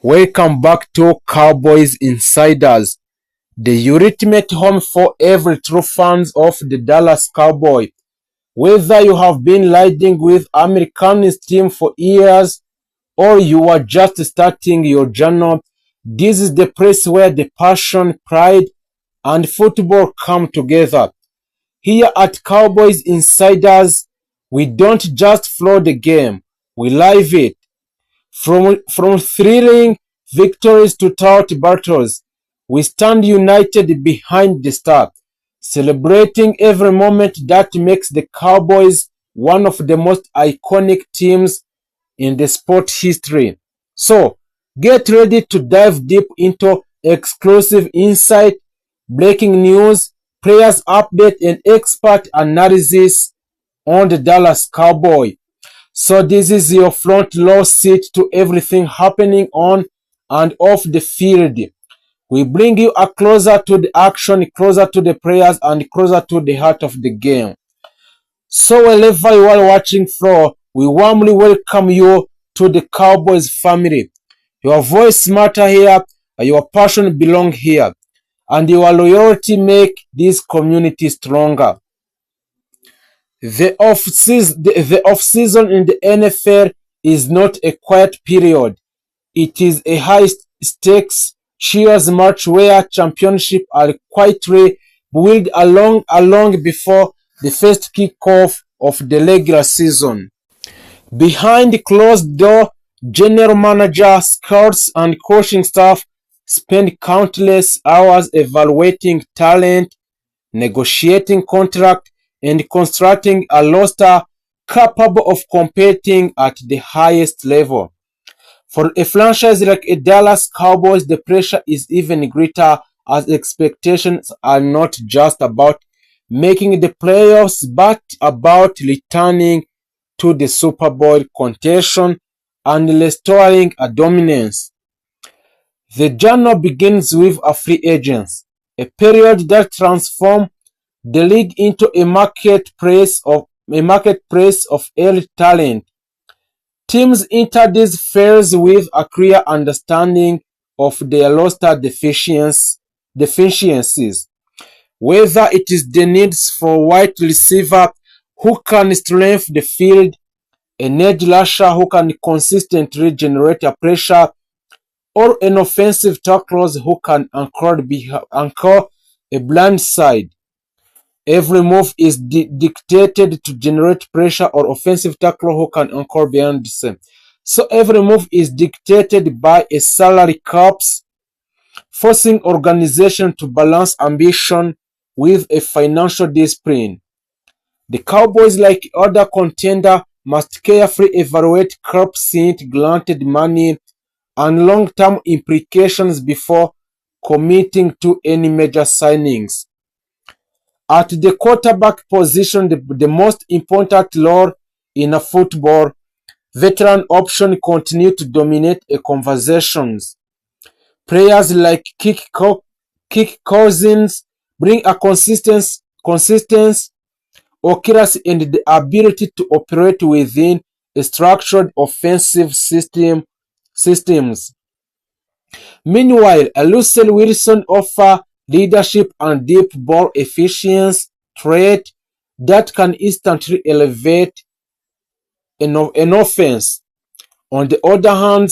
Welcome back to Cowboys Insiders, the ultimate home for every true fans of the Dallas Cowboys. Whether you have been riding with America's team for years or you are just starting your journey, this is the place where the passion, pride, and football come together. Here at Cowboys Insiders, we don't just follow the game, we live it. From thrilling victories to tough battles, we stand united behind the star, celebrating every moment that makes the Cowboys one of the most iconic teams in the sport history. So, get ready to dive deep into exclusive insight, breaking news, players update, and expert analysis on the Dallas Cowboys. So this is your front row seat to everything happening on and off the field. We bring you closer to the action, closer to the players, and closer to the heart of the game. So wherever you are watching from, we warmly welcome you to the Cowboys family. Your voice matters here, your passion belongs here, and your loyalty make this community stronger. The off-season in the NFL is not a quiet period. It is a high-stakes cheers match where championships are quietly built along before the first kickoff of the regular season. Behind closed door, general manager, scouts, and coaching staff spend countless hours evaluating talent, negotiating contracts, and constructing a roster capable of competing at the highest level. For a franchise like a Dallas Cowboys, the pressure is even greater as expectations are not just about making the playoffs but about returning to the Super Bowl contention and restoring a dominance. The journey begins with a free agents, a period that transforms the league into a marketplace of elite talent. Teams enter these fairs with a clear understanding of their roster deficiencies, whether it is the needs for wide receiver who can strengthen the field, an edge rusher who can consistently generate a pressure, or an offensive tackle who can anchor a blind side. Every move is dictated to generate pressure or offensive tackle who can anchor beyond the same. So every move is dictated by a salary caps, forcing organization to balance ambition with a financial discipline. The Cowboys, like other contender, must carefully evaluate cap hit, granted money, and long-term implications before committing to any major signings. At the quarterback position, the most important role in a football, veteran options continue to dominate a conversations. Players like Kirk Cousins bring a consistency, accuracy, and the ability to operate within a structured offensive systems. Meanwhile, a Russell Wilson offers leadership and deep ball efficiency trait that can instantly elevate an offense. On the other hand,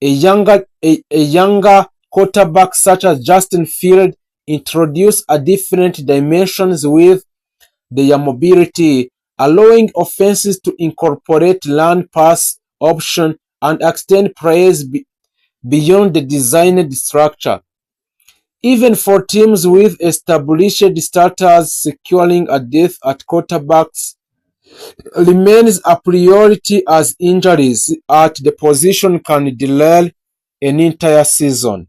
a younger quarterback such as Justin Fields introduce a different dimensions with their mobility, allowing offenses to incorporate run pass option and extend plays beyond the designed structure. Even for teams with established starters, securing a depth at quarterbacks remains a priority as injuries at the position can derail an entire season.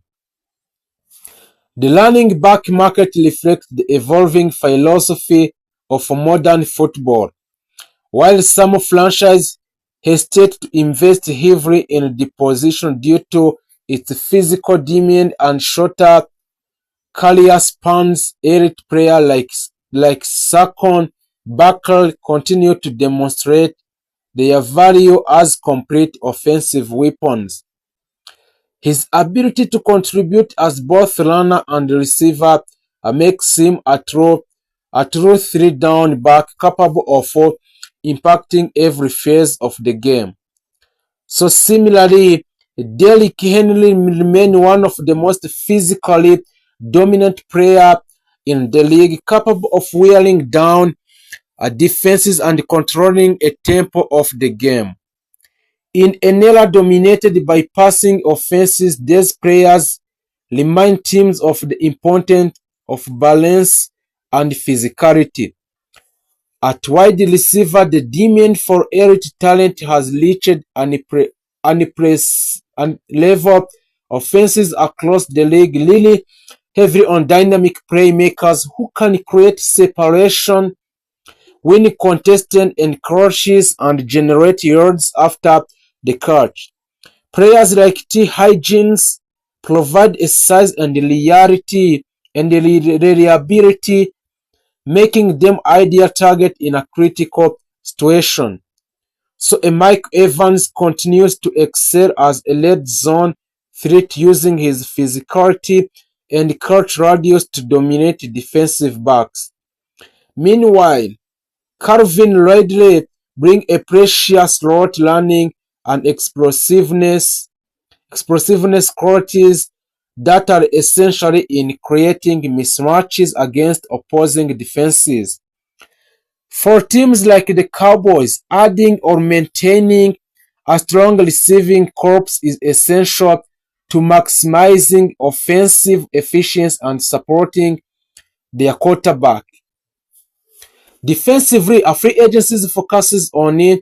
The running back market reflects the evolving philosophy of modern football. While some franchises hesitate to invest heavily in the position due to its physical demand and shorter career spans, elite players like Saquon Barkley continue to demonstrate their value as complete offensive weapons. His ability to contribute as both runner and receiver makes him a true three-down back capable of impacting every phase of the game. So similarly, Derrick Henry remains one of the most physically dominant players in the league, capable of wearing down defenses and controlling a tempo of the game. In an era dominated by passing offenses, these players remind teams of the importance of balance and physicality. At wide receiver, the demand for elite talent has reached level offenses across the league, really heavy on dynamic playmakers who can create separation, win contested encroaches, and generate yards after the catch. Players like T. Higgins provide a size and reliability, making them ideal target in a critical situation. So a Mike Evans continues to excel as a red zone threat using his physicality and catch radius to dominate defensive backs. Meanwhile, Calvin Ridley brings a precious route running and explosiveness qualities that are essential in creating mismatches against opposing defenses. For teams like the Cowboys, adding or maintaining a strong receiving corps is essential to maximizing offensive efficiency and supporting their quarterback. Defensively, a free agency focuses on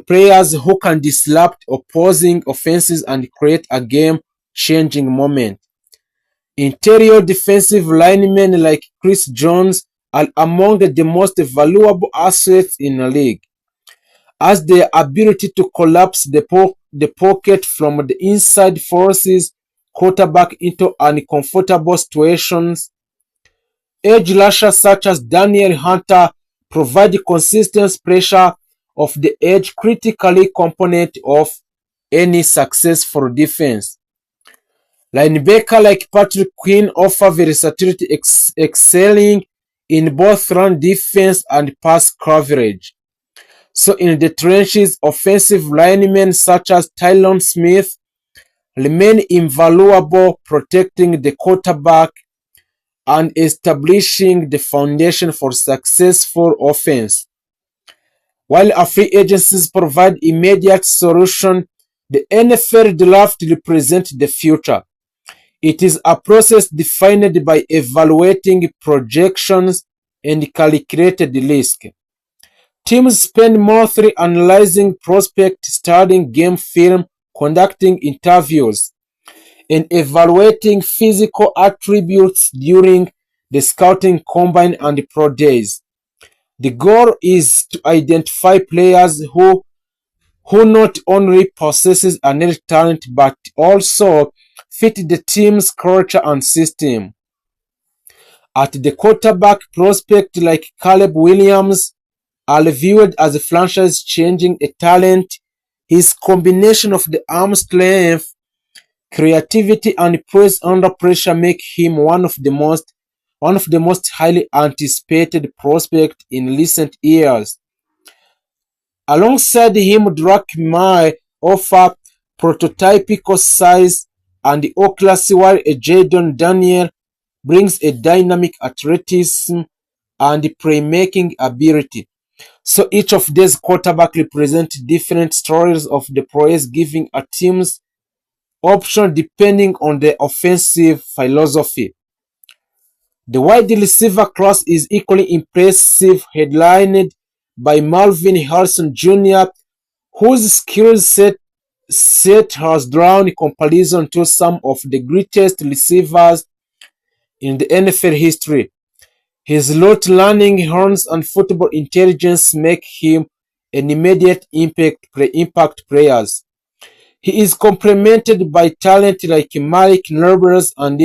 players who can disrupt opposing offenses and create a game-changing moment. Interior defensive linemen like Chris Jones are among the most valuable assets in the league, as their ability to collapse the pocket from the inside forces quarterback into uncomfortable situations. Edge rushers such as Daniel Hunter provide consistent pressure of the edge, critically component of any successful defense. Linebacker like Patrick Quinn offer versatility, excelling in both run defense and pass coverage. So in the trenches, offensive linemen such as Tyron Smith remain invaluable, protecting the quarterback and establishing the foundation for successful offense. While free agencies provide immediate solution, the NFL draft represents the future. It is a process defined by evaluating projections and calculated risk. Teams spend monthly analyzing prospect, studying game film, conducting interviews, and evaluating physical attributes during the scouting combine and pro days. The goal is to identify players who not only possesses innate talent but also fit the team's culture and system. At the quarterback, prospect like Caleb Williams are viewed as a franchise-changing talent. His combination of the arm strength, creativity, and poise under pressure make him one of the most highly anticipated prospects in recent years. Alongside him, Drake May offer prototypical size and accuracy, while Jadon Daniel brings a dynamic athleticism and playmaking ability. So each of these quarterbacks represent different stories of the players, giving a team's option depending on their offensive philosophy. The wide receiver class is equally impressive, headlined by Marvin Harrison Jr., whose skill set has drawn comparison to some of the greatest receivers in the NFL history. His route running, hands, and football intelligence make him an immediate impact player. He is complemented by talent like Malik Nurbur's and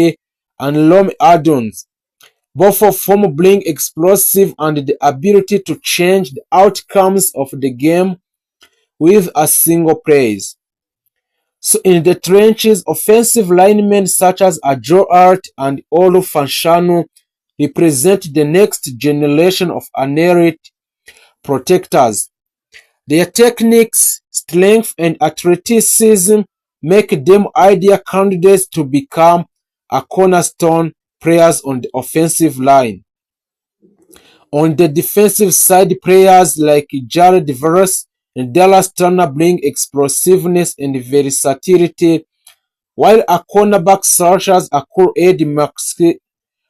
Lom Adons. Both of whom bring explosive and the ability to change the outcomes of the game with a single play. So in the trenches, offensive linemen such as Joe Hart and Olu Fanshanu represent the next generation of Anerit protectors. Their techniques, strength, and athleticism make them ideal candidates to become a cornerstone players on the offensive line. On the defensive side, players like Jared Verse and Dallas Turner bring explosiveness and versatility, while a cornerback such as Akur Eddie Maxey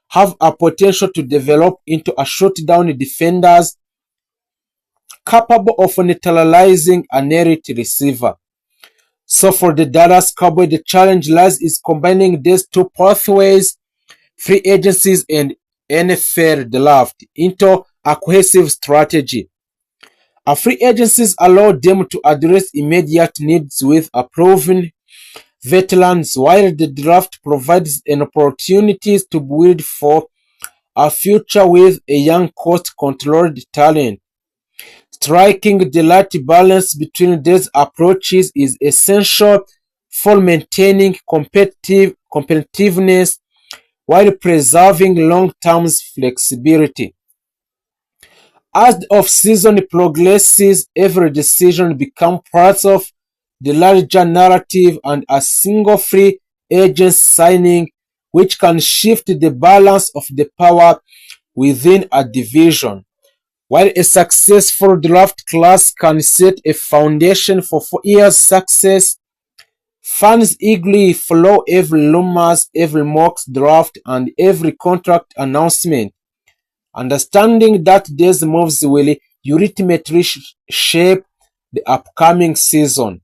have a potential to develop into a shutdown defenders capable of neutralizing an elite receiver. So for the Dallas Cowboys, the challenge lies is combining these two pathways, free agencies and NFL draft, into a cohesive strategy. A free agencies allow them to address immediate needs with a proven veterans, while the draft provides an opportunity to build for a future with a young cost-controlled talent. Striking the right balance between these approaches is essential for maintaining competitiveness while preserving long-term flexibility. As the off-season progresses, every decision becomes part of the larger narrative, and a single free agent signing which can shift the balance of the power within a division. While a successful draft class can set a foundation for 4 years' success, fans eagerly follow every rumors, every mock draft, and every contract announcement, understanding that these moves will ultimately shape the upcoming season.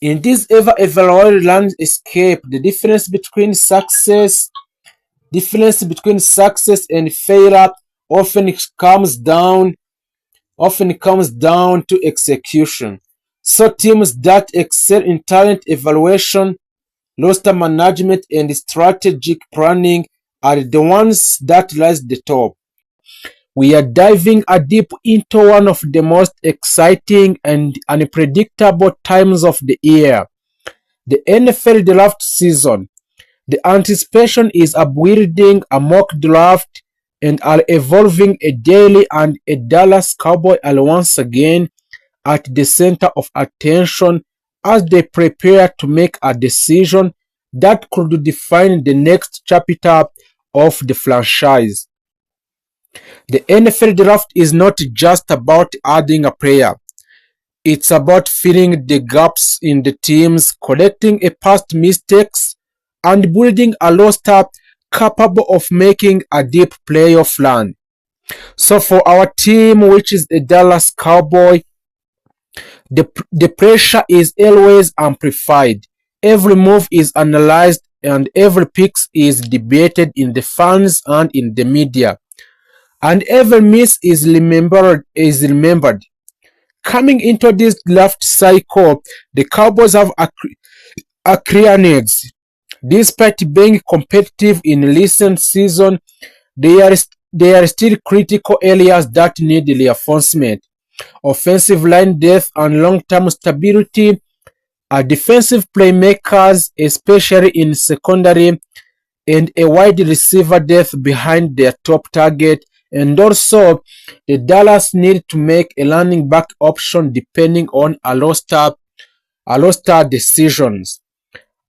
In this ever-evolving landscape, the difference between success and failure often comes down to execution. So teams that excel in talent evaluation, roster management, and strategic planning are the ones that rise the top. We are diving a deep into one of the most exciting and unpredictable times of the year, the NFL draft season. The anticipation is building, a mock draft and are evolving a daily, and a Dallas Cowboy are once again at the center of attention as they prepare to make a decision that could define the next chapter of the franchise. The NFL draft is not just about adding a player. It's about filling the gaps in the teams, correcting a past mistakes, and building a roster capable of making a deep playoff run. So for our team, which is the Dallas Cowboy, the pressure is always amplified. Every move is analyzed and every pick is debated in the fans and in the media. And every miss is remembered. Coming into this draft cycle, the Cowboys have a clear needs. Despite being competitive in recent season, there are still critical areas that need reinforcement. Offensive line depth and long-term stability, defensive playmakers, especially in secondary, and a wide receiver depth behind their top target. And also, the Dallas need to make a running back option depending on a roster decisions.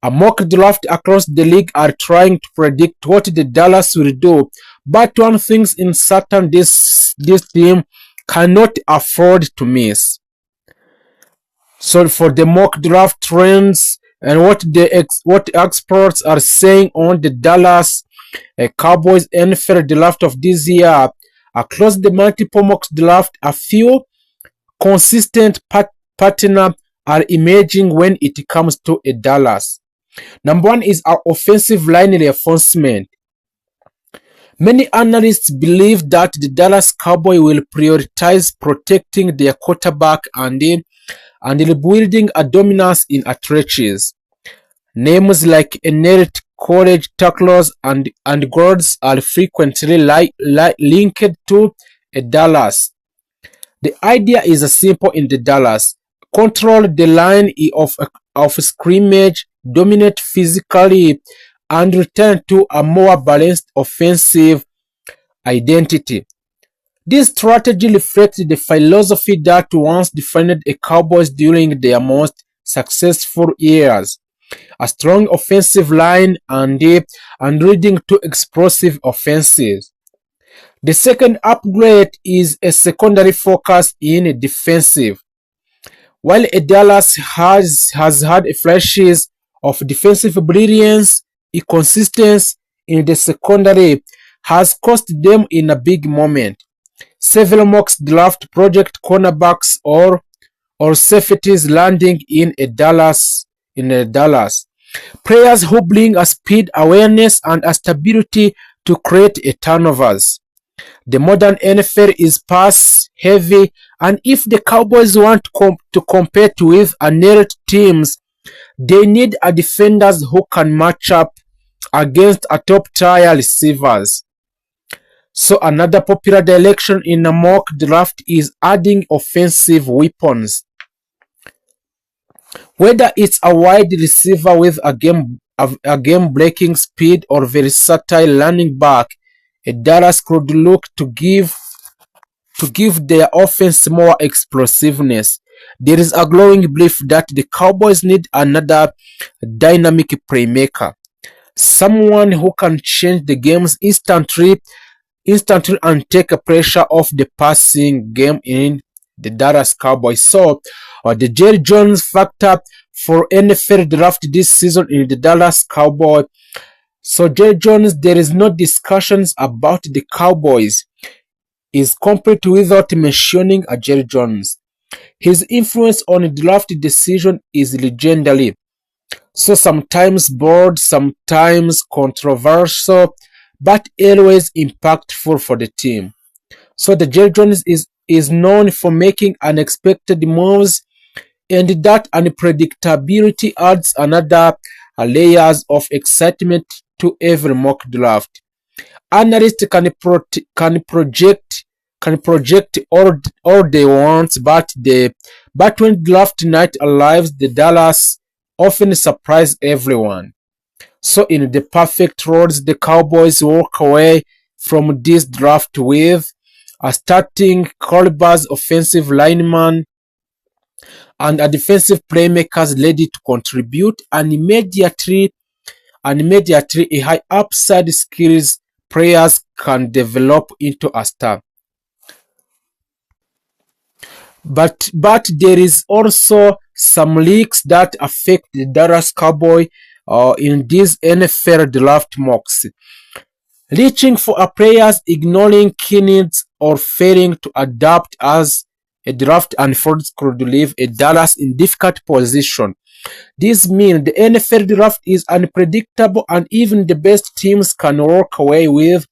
A mock draft across the league are trying to predict what the Dallas will do, but one thing in certain, this team cannot afford to miss. So for the mock draft trends and what experts are saying on the Dallas Cowboys NFL draft of this year, across the multiple mock draft, a few consistent patterns are emerging when it comes to a Dallas. Number one is our offensive line reinforcement. Many analysts believe that the Dallas Cowboys will prioritize protecting their quarterback and rebuilding a dominance in trenches. Names like elite college tacklers and guards are frequently linked to a Dallas. The idea is simple in the Dallas. Control the line of scrimmage, dominate physically, and return to a more balanced offensive identity. This strategy reflects the philosophy that once defined the Cowboys during their most successful years: a strong offensive line and leading to explosive offenses. The second upgrade is a secondary focus in defensive. While Dallas has had flashes of defensive brilliance, inconsistency in the secondary has cost them in a big moment. Several mocks draft project cornerbacks or safeties landing in Dallas. Players who bring a speed, awareness, and a stability to create a turnovers. The modern NFL is pass heavy, and if the Cowboys want to compete with another teams, they need a defenders who can match up against a top tier receivers. So another popular direction in a mock draft is adding offensive weapons. Whether it's a wide receiver with a game-breaking speed or versatile running back, Dallas could look to give their offense more explosiveness. There is a growing belief that the Cowboys need another dynamic playmaker, someone who can change the games instantly and take a pressure off the passing game in the Dallas Cowboys. So, the Jerry Jones factor for NFL draft this season in the Dallas Cowboys. So, Jerry Jones, there is no discussions about the Cowboys is complete without mentioning a Jerry Jones. His influence on the draft decision is legendary. So sometimes bold, sometimes controversial, but always impactful for the team. So the Jerry Jones is known for making unexpected moves, and that unpredictability adds another layers of excitement to every mock draft. Analysts can project all they want, but when draft night arrives, the Dallas often surprise everyone. So in the perfect roles, the Cowboys walk away from this draft with a starting quarterback, offensive lineman, and a defensive playmakers ready to contribute, and immediately a high upside skills players can develop into a star. But there is also some leaks that affect the Dallas Cowboy in these NFL draft mocks. Reaching for a players, ignoring key needs, or failing to adapt as a draft unfolds could leave a Dallas in difficult position. This means the NFL draft is unpredictable, and even the best teams can walk away with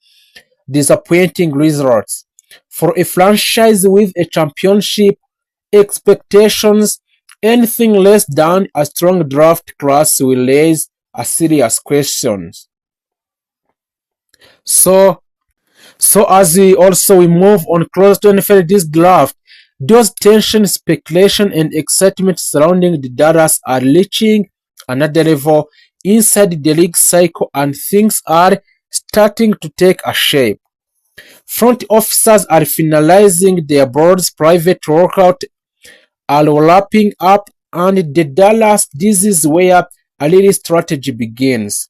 disappointing results. For a franchise with a championship expectations, anything less than a strong draft class will raise a serious questions. So, so as we move on close to NFL this draft, those tension, speculation, and excitement surrounding the Dallas are reaching another level inside the league cycle, and things are starting to take a shape. Front officers are finalizing their board's private workout are wrapping up, and the Dallas, this is where a real strategy begins.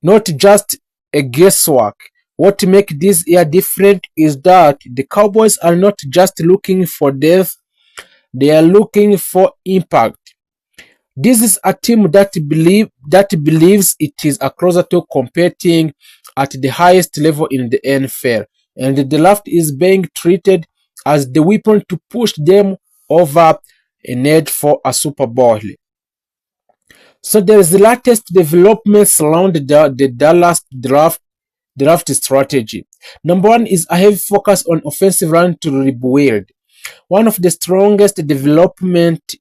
Not just a guesswork. What makes this year different is that the Cowboys are not just looking for depth, they are looking for impact. This is a team that believes it is a closer to competing at the highest level in the NFL, and the draft is being treated as the weapon to push them over a need for a Super Bowl. So there is the latest developments around the Dallas draft strategy. Number one is a heavy focus on offensive line to rebuild. One of the strongest development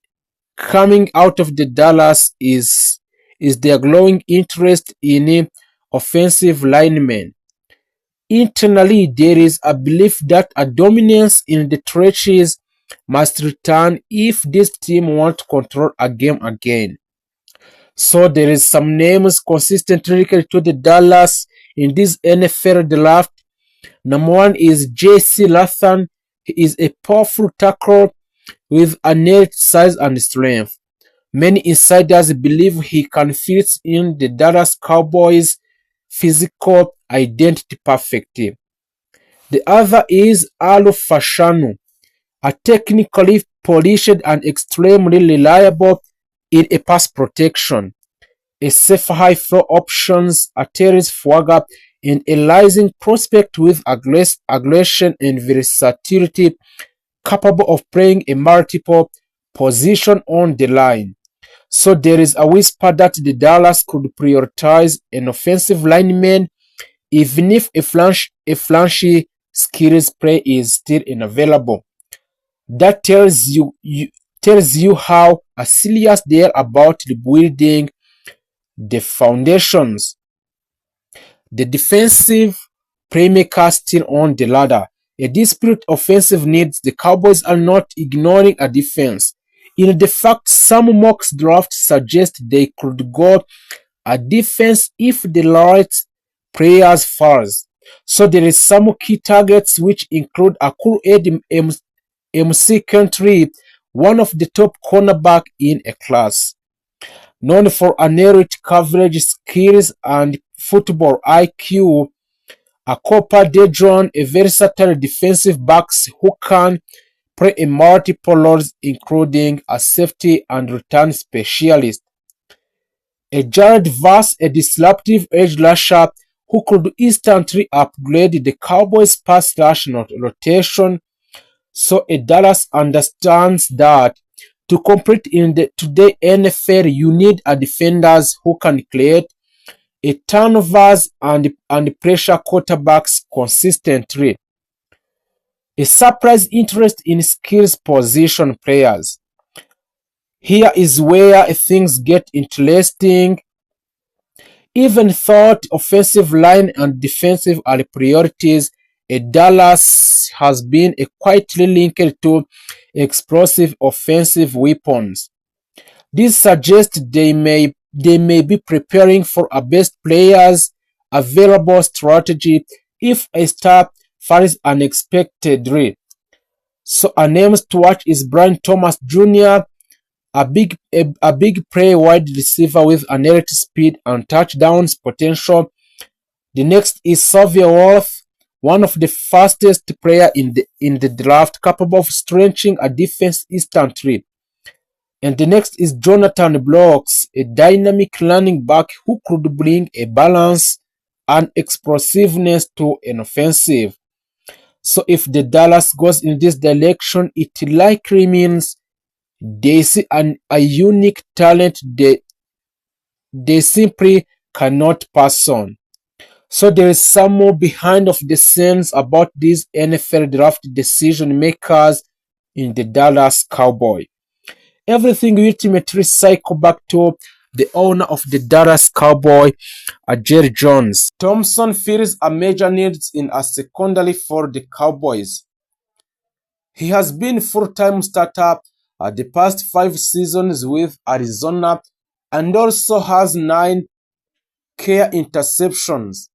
coming out of the Dallas is their growing interest in offensive linemen. Internally, there is a belief that a dominance in the trenches must return if this team wants to control a game again. So there is some names consistently linked to the Dallas in this NFL draft. Number one is J.C. Lathan. He is a powerful tackle with innate size and strength. Many insiders believe he can fit in the Dallas Cowboys' physical identity perfectly. The other is Alo Fashanu, a technically polished and extremely reliable in a pass protection, a safe high floor options, a terrace swagger, and a rising prospect with aggression and versatility, capable of playing a multiple position on the line. So there is a whisper that the Dallas could prioritize an offensive lineman even if a flashy skills play is still unavailable. That tells you how serious they are about rebuilding the foundations. The defensive playmaker still on the ladder. A disparate offensive needs, the Cowboys are not ignoring a defense. In the fact, some mock drafts suggest they could go a defense if the right players falls. So there is some key targets which include Akuru Edim MC Country, one of the top cornerback in a class, known for accurate coverage skills and football IQ. Akopa Dedron, a versatile defensive backs who can play in multiple roles including a safety and return specialist. A Jared Verse, a disruptive edge rusher who could instantly upgrade the Cowboys' pass rush rotation. So a Dallas understands that to compete in the today NFL, you need a defenders who can create a turnovers and pressure quarterbacks consistently. A surprise interest in skills position players. Here is where things get interesting. Even though offensive line and defensive are priorities, Dallas has been quietly linked to explosive offensive weapons. This suggests they may be preparing for a best players available strategy if a star fails unexpectedly. So a name to watch is Brian Thomas Jr., a big play wide receiver with analytic speed and touchdowns potential. The next is Xavier Worth, one of the fastest player in the draft, capable of stretching a defense instantly. And the next is Jonathan Blocks, a dynamic running back who could bring a balance and explosiveness to an offensive. So if the Dallas goes in this direction, it likely means they see a unique talent they simply cannot pass on. So there is some more behind of the scenes about these NFL draft decision makers in the Dallas Cowboy. Everything ultimately cycle back to the owner of the Dallas Cowboy, Jerry Jones. Thompson feels a major need in a secondary for the Cowboys. He has been full-time starter the past 5 seasons with Arizona and also has 9 career interceptions.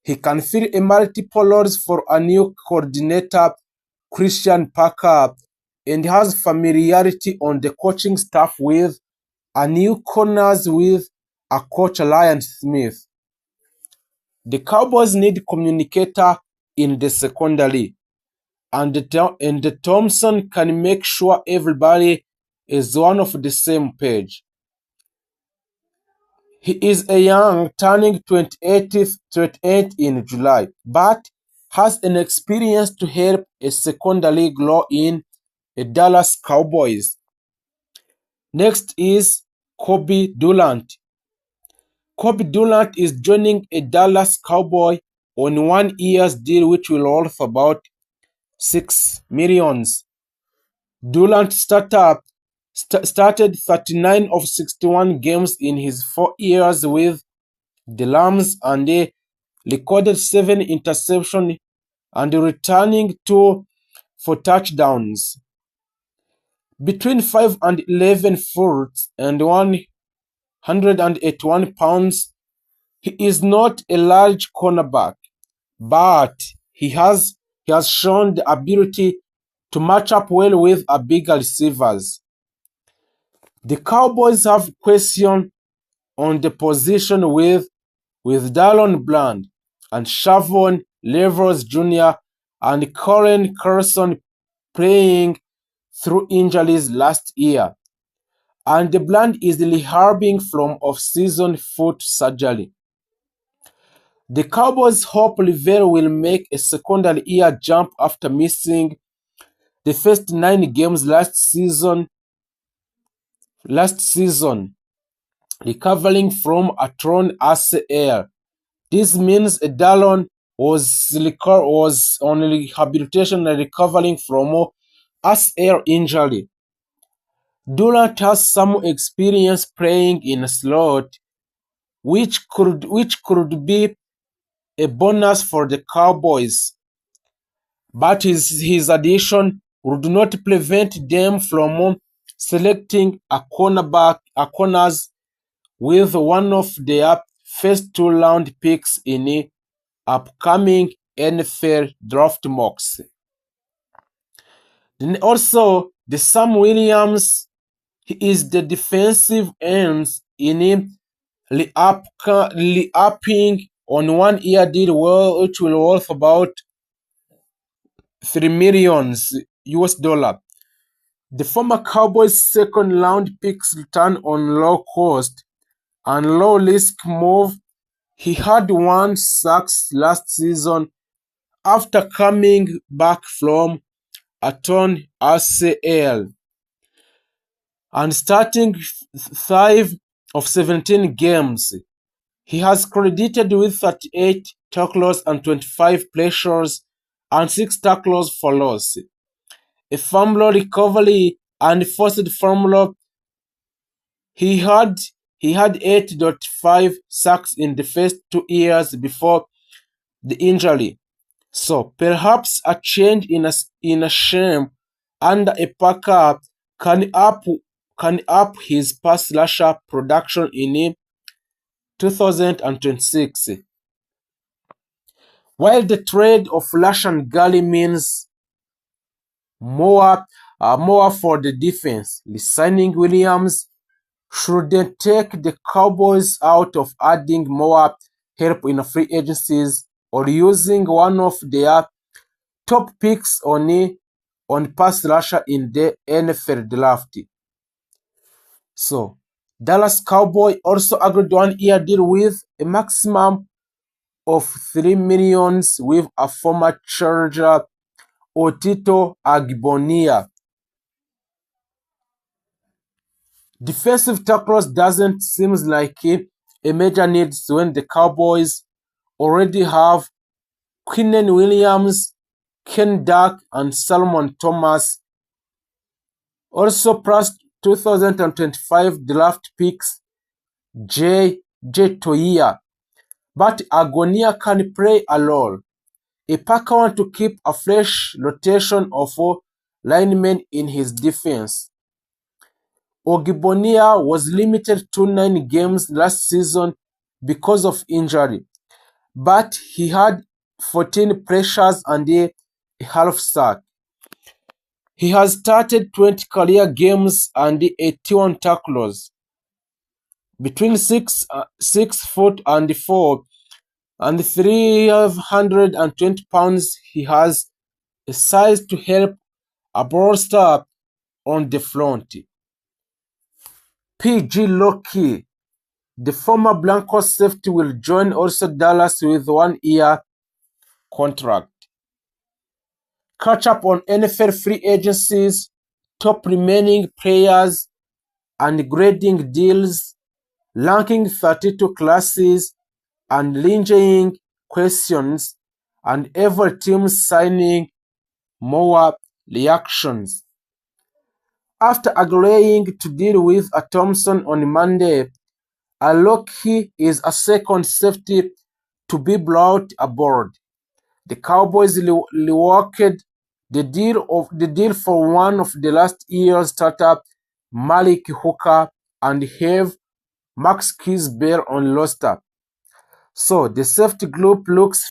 He can fill a multiple roles for a new coordinator, Christian Parker, and has familiarity on the coaching staff with a new corners with a coach Ryan Smith. The Cowboys need communicator in the secondary, and the Thompson can make sure everybody is on of the same page. He is a young, turning 28 in July, but has an experience to help a secondary grow in a Dallas Cowboys. Next is Kobe Durant. Kobe Durant is joining a Dallas Cowboy on 1 year deal which will worth about $6 million. Durant started 39 of 61 games in his 4 years with the Rams and they recorded 7 interceptions and returning 2 for touchdowns. Between 5 and 11 fouls and 1 181 pounds. He is not a large cornerback, but he has shown the ability to match up well with a bigger receivers. The Cowboys have question on the position with Dallon Bland and Shavon Levers Jr. and Colin Carson playing through injuries last year, and Bland is rehabbing from off-season foot surgery. The Cowboys hope Rivera will make a secondary year jump after missing the first 9 games last season, recovering from a torn ACL. This means Dallon was on rehabilitation and recovering from ACL injury. Durant has some experience playing in a slot, which could be a bonus for the Cowboys, but his addition would not prevent them from selecting a corners with one of their first 2-round picks in upcoming NFL draft mocks. Then also, the Sam Williams, he is the defensive end in re-upping on 1-year deal, which will worth about $3 million US dollar. The former Cowboys second round picks return on low cost and low risk move. He had 1 sack last season after coming back from a torn ACL and starting 5 of 17 games. He has credited with 38 tackles and 25 pressures and 6 tackles for loss, a fumble recovery and forced fumble. He had 8.5 sacks in the first 2 years before the injury. So perhaps a change in a scheme under a Packer can up his pass rusher production in 2026. While the trade of Lashan Gally means more for the defense, signing Williams shouldn't take the Cowboys out of adding more help in free agencies or using one of their top picks on pass rusher in the NFL draft. So, Dallas Cowboys also agreed 1-year deal with a maximum of $3 million with a former Charger, Otito Agbonia. Defensive tackles doesn't seem like a major need when the Cowboys already have Quinnen Williams, Ken Duck, and Salmon Thomas. Also plus 2025 draft picks J. Toia. But Agonia can play a role. A Packer wants to keep a fresh rotation of linemen in his defense. Ogbonia was limited to 9 games last season because of injury, but he had 14 pressures and a half sack. He has started 20 career games and 81 tackles. Between 6 foot and 4 and 320 pounds, he has a size to help a bolster on the front. PG Loki, the former Broncos safety, will join also Dallas with 1-year contract. Catch up on NFL free agencies, top remaining players, and grading deals, ranking 32 classes, and lingering questions, and every team signing more reactions. After agreeing to deal with a Thompson on Monday, Aloki is a second safety to be brought aboard. The Cowboys reworked the deal for one of the last year's startup, Malik Hooker, and have Max Keys Bear on roster. So the safety group looks